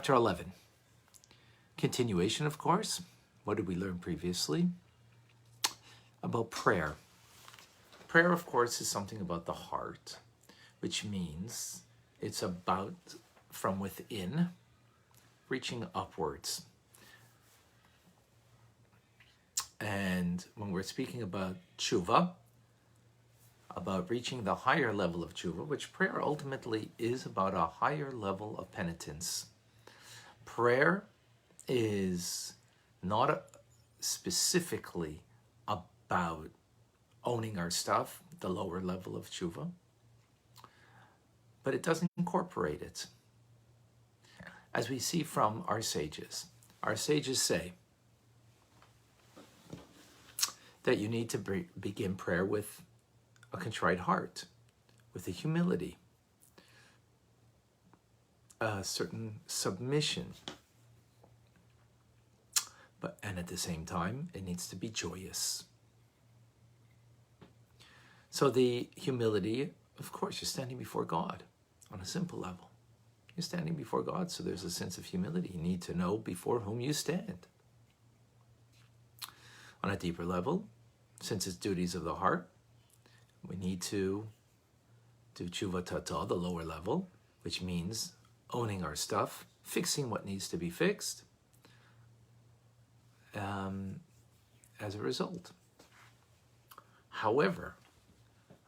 Chapter 11. Continuation, of course. What did we learn previously? About prayer. Prayer, of course, is something about the heart, which means it's about from within, reaching upwards. And when we're speaking about tshuva, about reaching the higher level of tshuva, which prayer ultimately is about a higher level of penitence. Prayer is not specifically about owning our stuff, the lower level of tshuva, but it doesn't incorporate it. As we see from our sages say that you need to begin prayer with a contrite heart, with a humility, a certain submission, and at the same time, it needs to be joyous. So the humility, of course, you're standing before God on a simple level. You're standing before God, so there's a sense of humility. You need to know before whom you stand. On a deeper level, since it's duties of the heart, we need to do tshuva tata, the lower level, which means owning our stuff, fixing what needs to be fixed as a result. However,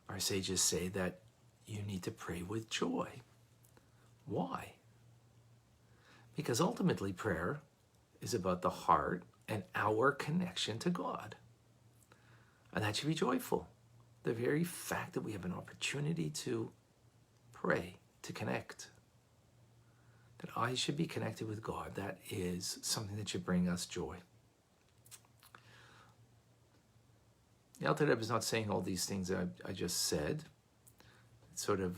our sages say that you need to pray with joy. Why? Because ultimately prayer is about the heart and our connection to God. And that should be joyful. The very fact that we have an opportunity to pray, to connect, that I should be connected with God, that is something that should bring us joy. The Alter Rebbe is not saying all these things that I just said. It's sort of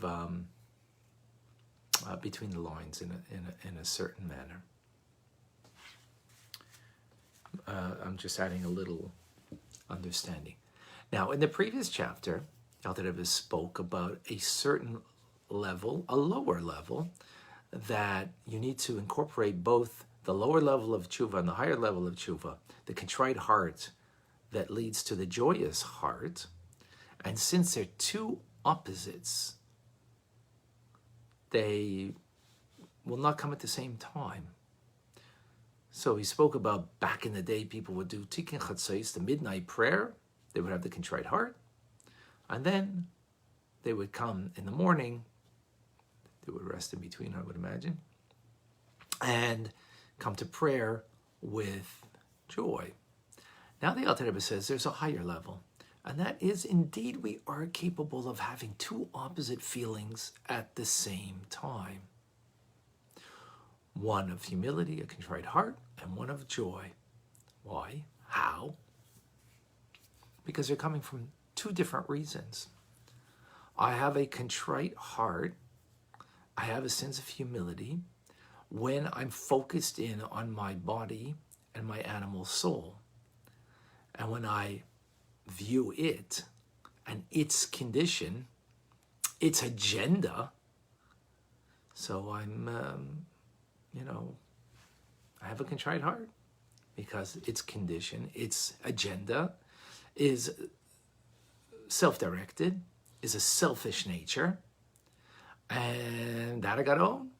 between the lines in a certain manner. I'm just adding a little understanding. Now, in the previous chapter, the Alter Rebbe spoke about a certain level, a lower level, that you need to incorporate both the lower level of tshuva and the higher level of tshuva, the contrite heart that leads to the joyous heart. And since they're two opposites, they will not come at the same time. So he spoke about back in the day, people would do tikkun chatzos, the midnight prayer. They would have the contrite heart. And then they would come in the morning. They would rest in between, I would imagine, and come to prayer with joy. Now the Alter Rebbe says there's a higher level, and that is indeed we are capable of having two opposite feelings at the same time. One of humility, a contrite heart, and one of joy. Why? How? Because they're coming from two different reasons. I have a contrite heart. I have a sense of humility when I'm focused in on my body and my animal soul. And when I view it and its condition, its agenda, so I'm, I have a contrite heart because its condition, its agenda is self-directed, is a selfish nature, and that I got to own.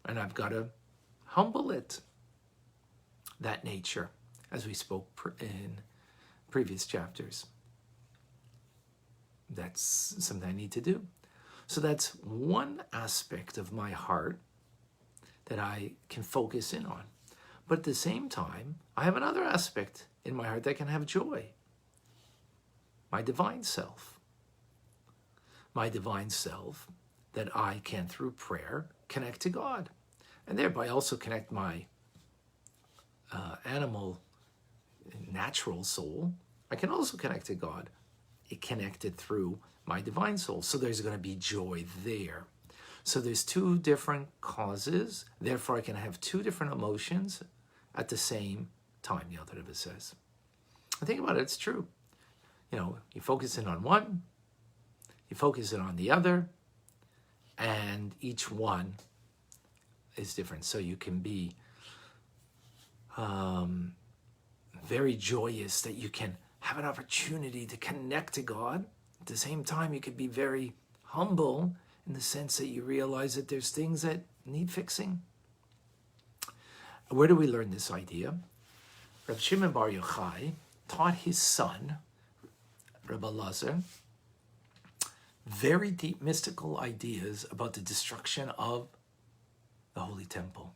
And I've got to humble it, that nature, as we spoke in previous chapters. That's something I need to do. So that's one aspect of my heart that I can focus in on. But at the same time, I have another aspect in my heart that can have joy. My divine self. My divine self that I can, through prayer, connect to God. And thereby also connect my animal, natural soul. I can also connect to God. It connected through my divine soul. So there's going to be joy there. So there's two different causes. Therefore, I can have two different emotions at the same time, the Alter Rebbe says. And think about it, it's true. You focus in on one, you focus in on the other, and each one is different. So you can be very joyous that you can have an opportunity to connect to God. At the same time, you could be very humble in the sense that you realize that there's things that need fixing. Where do we learn this idea? Reb Shimon Bar Yochai taught his son, Reb Elazar, very deep mystical ideas about the destruction of the Holy Temple.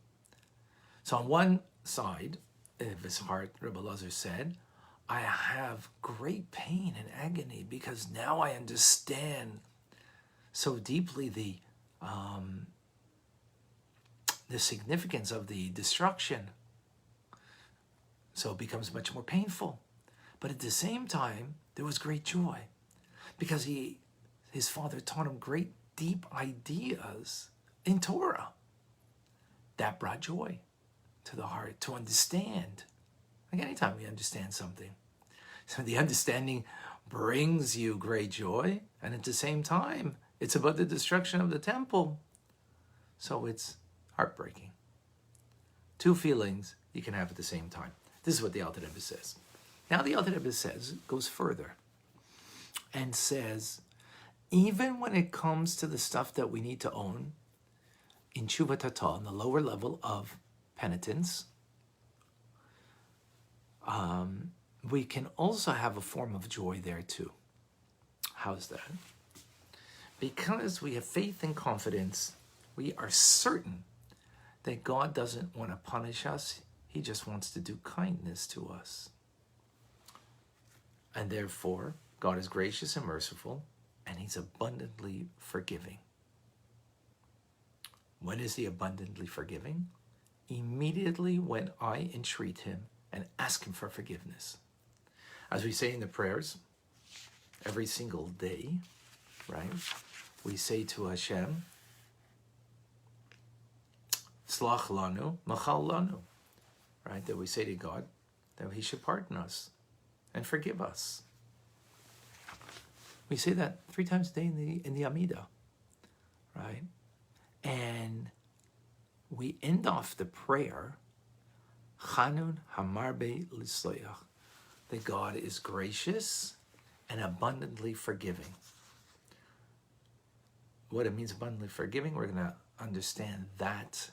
So on one side of his heart, Reb Elazar said, I have great pain and agony because now I understand so deeply the significance of the destruction. So it becomes much more painful. But at the same time, there was great joy because his father taught him great deep ideas in Torah. That brought joy to the heart, to understand. Like anytime we understand something. So the understanding brings you great joy, and at the same time, it's about the destruction of the temple. So it's heartbreaking. Two feelings you can have at the same time. This is what the Alter Rebbe says. Now the Alter Rebbe goes further and says, even when it comes to the stuff that we need to own in Tshuva Tata, on the lower level of penitence, we can also have a form of joy there too. How's that? Because we have faith and confidence, we are certain that God doesn't want to punish us. He just wants to do kindness to us. And therefore, God is gracious and merciful, and he's abundantly forgiving. When is he abundantly forgiving? Immediately when I entreat him and ask him for forgiveness. As we say in the prayers, every single day, right? We say to Hashem, Slach lanu, machal lanu, right? That we say to God that he should pardon us and forgive us. We say that 3 times a day in the Amidah, right? And we end off the prayer, Chanun hamarbe lisloyach, that God is gracious and abundantly forgiving. What it means abundantly forgiving, we're going to understand that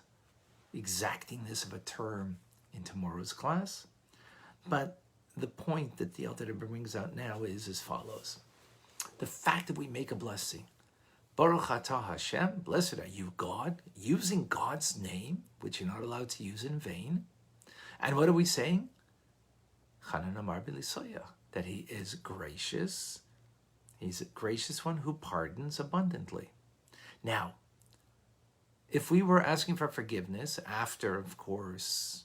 exactingness of a term in tomorrow's class. But the point that the Alter Rebbe brings out now is as follows. The fact that we make a blessing, Baruch atah Hashem, blessed are you, God, using God's name, which you're not allowed to use in vain. And what are we saying? Chanun amar b'lisoyach, that he is gracious. He's a gracious one who pardons abundantly. Now, if we were asking for forgiveness after, of course,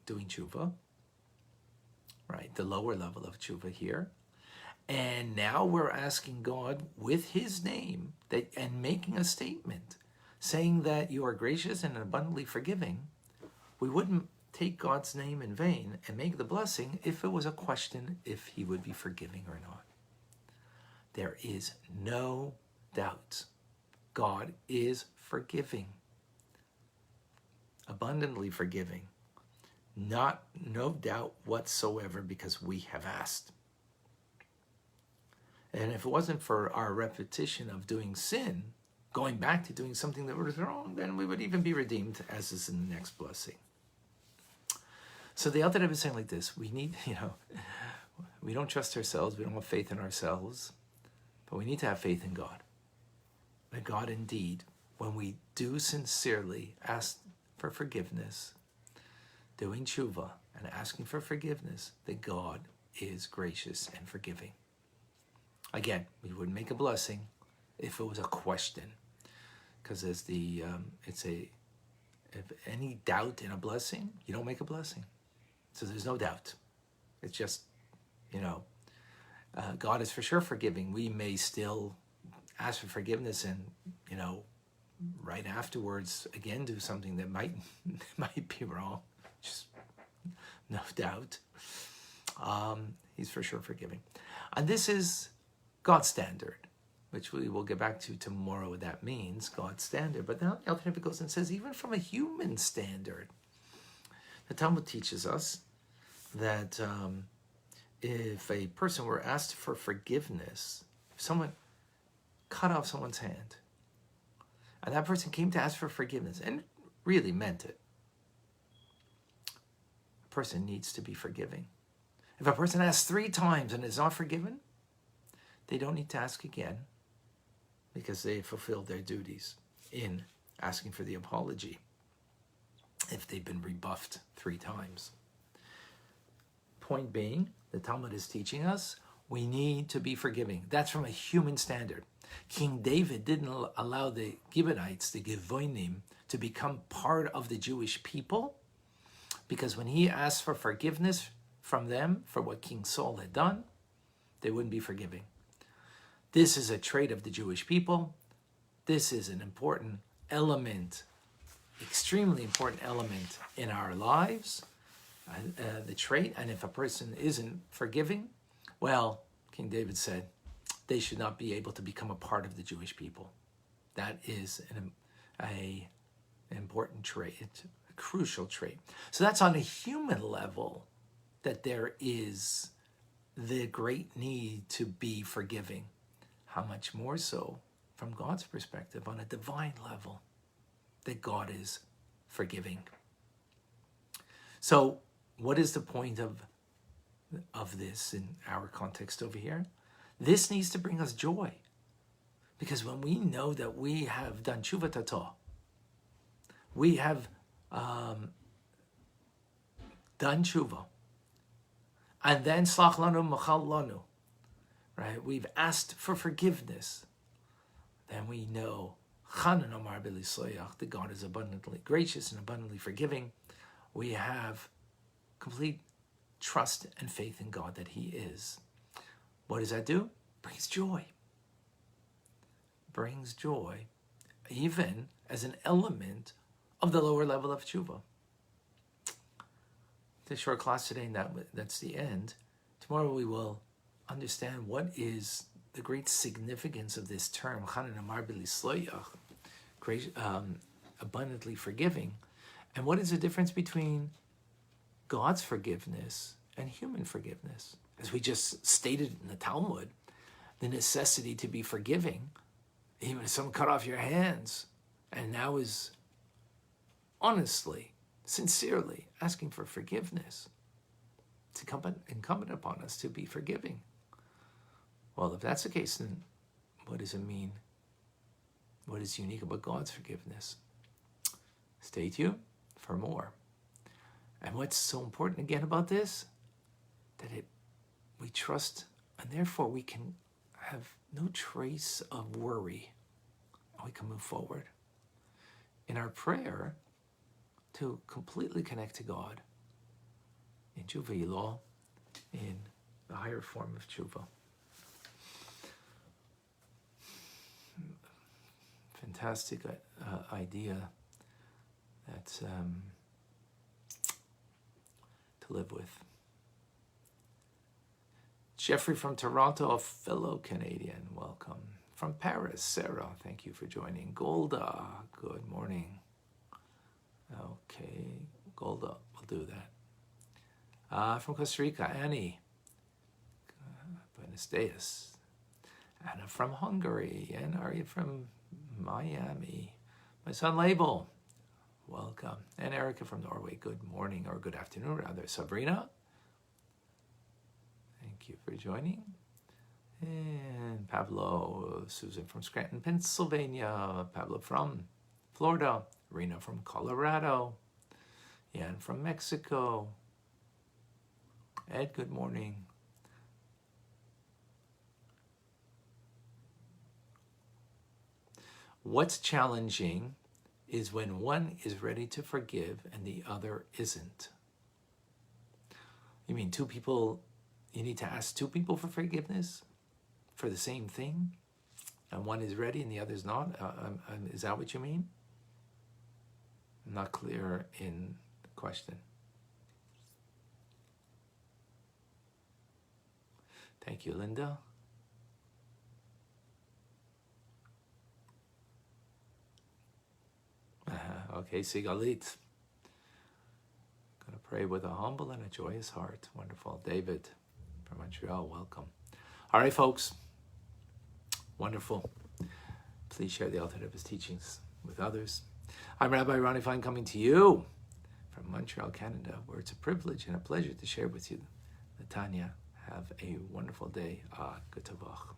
doing tshuva, right, the lower level of tshuva here, and now we're asking God with his name and making a statement saying that you are gracious and abundantly forgiving, we wouldn't take God's name in vain and make the blessing if it was a question if he would be forgiving or not. There is no doubt God is forgiving, abundantly forgiving, no doubt whatsoever, because we have asked. And if it wasn't for our repetition of doing sin, going back to doing something that was wrong, then we would even be redeemed, as is in the next blessing. So the Alter Rebbe is saying like this, we need, we don't trust ourselves, we don't have faith in ourselves, but we need to have faith in God. That God indeed, when we do sincerely ask for forgiveness, doing tshuva and asking for forgiveness, that God is gracious and forgiving. Again, we wouldn't make a blessing if it was a question, because as if any doubt in a blessing, you don't make a blessing. So there's no doubt. It's just, God is for sure forgiving. We may still ask for forgiveness and, right afterwards, again, do something that might be wrong. Just no doubt. He's for sure forgiving. And this is God's standard. which we will get back to tomorrow what that means, God's standard. But now the Alter Rebbe goes and says, even from a human standard, the Talmud teaches us that if a person were asked for forgiveness, if someone cut off someone's hand, and that person came to ask for forgiveness and really meant it, a person needs to be forgiving. If a person asks 3 times and is not forgiven, they don't need to ask again because they fulfilled their duties in asking for the apology if they've been rebuffed 3 times. Point being, the Talmud is teaching us we need to be forgiving. That's from a human standard. King David didn't allow the Gibeonites, the Givonim, to become part of the Jewish people because when he asked for forgiveness from them for what King Saul had done, they wouldn't be forgiving. This is a trait of the Jewish people. This is an important element, extremely important element in our lives, the trait. And if a person isn't forgiving, well, King David said, they should not be able to become a part of the Jewish people. That is an important trait, a crucial trait. So that's on a human level that there is the great need to be forgiving. How much more so from God's perspective on a divine level that God is forgiving. So what is the point of this in our context over here? This needs to bring us joy. Because when we know that we have done tshuva tata, we have done tshuva, and then slach lanu machal lanu, right? We've asked for forgiveness. Then we know that God is abundantly gracious and abundantly forgiving. We have complete trust and faith in God that He is. What does that do? Brings joy. Brings joy, even as an element of the lower level of tshuva. It's a short class today, and that's the end. Tomorrow we will understand what is the great significance of this term, abundantly forgiving, and what is the difference between God's forgiveness and human forgiveness. As we just stated in the Talmud, the necessity to be forgiving, even if someone cut off your hands and now is honestly, sincerely asking for forgiveness, it's incumbent upon us to be forgiving. Well, if that's the case, then what does it mean? What is unique about God's forgiveness? Stay tuned for more. And what's so important again about this? That we trust, and therefore we can have no trace of worry. And we can move forward in our prayer to completely connect to God in tshuva ilah, in the higher form of tshuva. Fantastic idea that's to live with. Jeffrey from Toronto, a fellow Canadian, welcome. From Paris, Sarah, thank you for joining. Golda, good morning. Okay, Golda, we'll do that. From Costa Rica, Annie. Buenos dias. Anna from Hungary. And Arya from Miami. My son Label, welcome. And Erica from Norway, good morning, or good afternoon rather. Sabrina, thank you for joining. And Pablo, Susan from Scranton, Pennsylvania. Pablo from Florida. Rena from Colorado. Yan from Mexico. Ed, good morning. What's challenging is when one is ready to forgive and the other isn't. You mean two people, you need to ask two people for forgiveness for the same thing? And one is ready and the other's not? Is that what you mean? I'm not clear in the question. Thank you, Linda. Okay, Sigalit. Going to pray with a humble and a joyous heart. Wonderful. David from Montreal, welcome. All right, folks. Wonderful. Please share the alternative teachings with others. I'm Rabbi Ronnie Fine coming to you from Montreal, Canada, where it's a privilege and a pleasure to share with you. Natanya, have a wonderful day. Good Tavach.